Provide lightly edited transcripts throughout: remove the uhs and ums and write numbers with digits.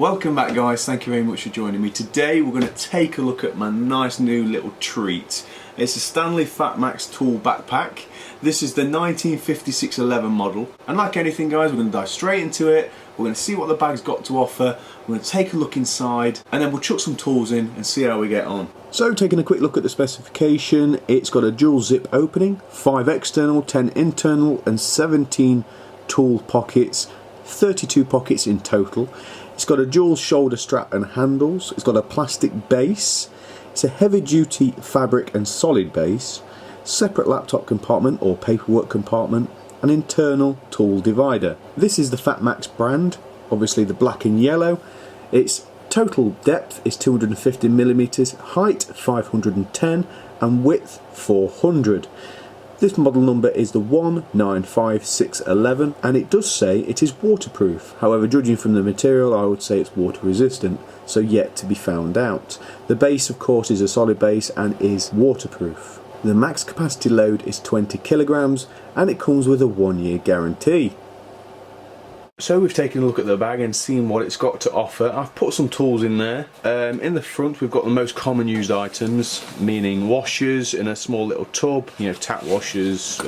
Welcome back guys, thank you very much for joining me. Today we're going to take a look at my nice new little treat. It's a Stanley Fatmax tool backpack. This is the 1956-11 model, and like anything guys, we're going to dive straight into it. We're going to see what the bag's got to offer, we're going to take a look inside, and then we'll chuck some tools in and see how we get on. So taking a quick look at the specification, it's got a dual zip opening, 5 external, 10 internal and 17 tool pockets, 32 pockets in total. It's got a dual shoulder strap and handles, it's got a plastic base, it's a heavy duty fabric and solid base, separate laptop compartment or paperwork compartment, an internal tool divider. This is the Fatmax brand, obviously the black and yellow. Its total depth is 250mm, height 510 and width 400. This model number is the 195611 and it does say it is waterproof. However, judging from the material, I would say it's water resistant, so yet to be found out. The base of course is a solid base and is waterproof. The max capacity load is 20 kilograms and it comes with a 1-year guarantee. So we've taken a look at the bag and seen what it's got to offer. I've put some tools in there. In the front we've got the most common used items, meaning washers in a small little tub, you know, tap washers,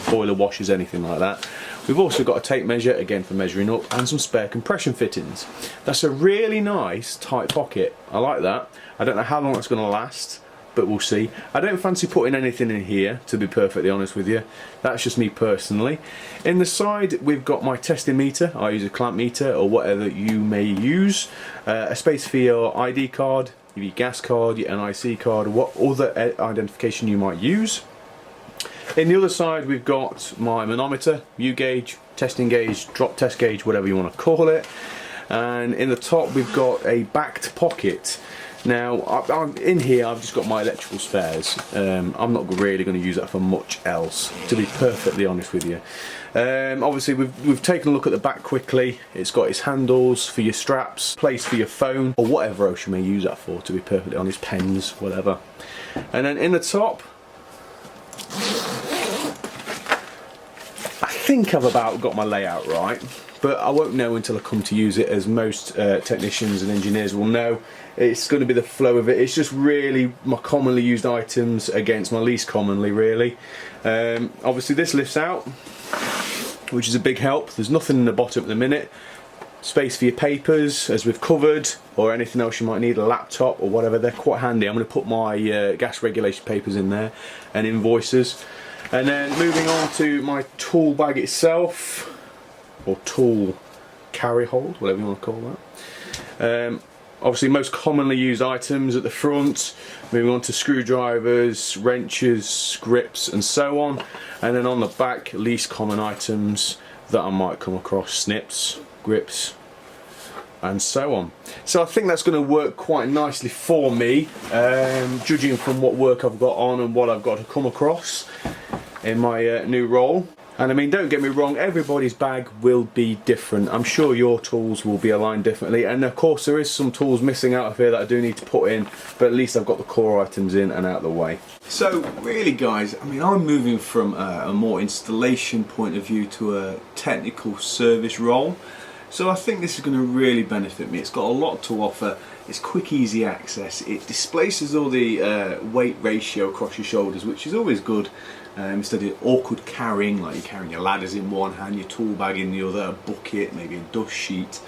boiler washers, anything like that. We've also got a tape measure, again for measuring up, and some spare compression fittings. That's a really nice tight pocket. I like that. I don't know how long it's going to last, but we'll see. I don't fancy putting anything in here, to be perfectly honest with you. That's just me personally. In the side we've got my testing meter. I use a clamp meter or whatever you may use. A space for your ID card, your gas card, your NIC card, or what other identification you might use. In the other side we've got my manometer, U gauge, testing gauge, drop test gauge, whatever you want to call it. And in the top we've got a backed pocket. Now, in here I've just got my electrical spares. I'm not really going to use that for much else, to be perfectly honest with you. Obviously we've taken a look at the back quickly. It's got its handles for your straps, place for your phone, or whatever else you may use that for, to be perfectly honest, pens, whatever. And then in the top, I think I've about got my layout right, but I won't know until I come to use it, as most technicians and engineers will know. It's going to be the flow of it. It's just really my commonly used items against my least commonly, really. Obviously this lifts out, which is a big help. There's nothing in the bottom at the minute. Space for your papers, as we've covered, or anything else you might need, a laptop or whatever. They're quite handy. I'm going to put my gas regulation papers in there and invoices. And then moving on to my tool bag itself, or tool carry hold, whatever you want to call that. Obviously most commonly used items at the front, moving on to screwdrivers, wrenches, grips and so on, and then on the back least common items that I might come across, snips, grips and so on. So I think that's going to work quite nicely for me, judging from what work I've got on and what I've got to come across in my new role. And I mean, don't get me wrong, everybody's bag will be different. I'm sure your tools will be aligned differently, and of course there is some tools missing out of here that I do need to put in, but at least I've got the core items in and out of the way. So really guys, I mean, I'm moving from a more installation point of view to a technical service role. So I think this is going to really benefit me. It's got a lot to offer. It's quick, easy access. It displaces all the weight ratio across your shoulders, which is always good. Instead of awkward carrying, like you're carrying your ladders in one hand, your tool bag in the other, a bucket, maybe a dust sheet.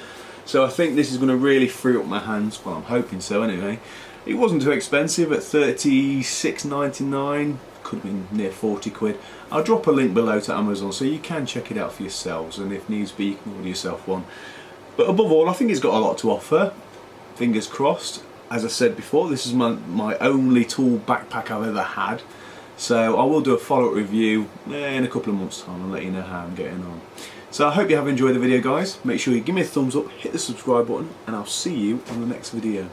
So I think this is going to really free up my hands. Well, I'm hoping so anyway. It wasn't too expensive at $36.99. Could have been near 40 quid. I'll drop a link below to Amazon so you can check it out for yourselves, and if needs be you can order yourself one. But above all, I think it's got a lot to offer. Fingers crossed. As I said before, this is my only tool backpack I've ever had. So I will do a follow-up review in a couple of months' time and let you know how I'm getting on. So I hope you have enjoyed the video guys. Make sure you give me a thumbs up, hit the subscribe button, and I'll see you on the next video.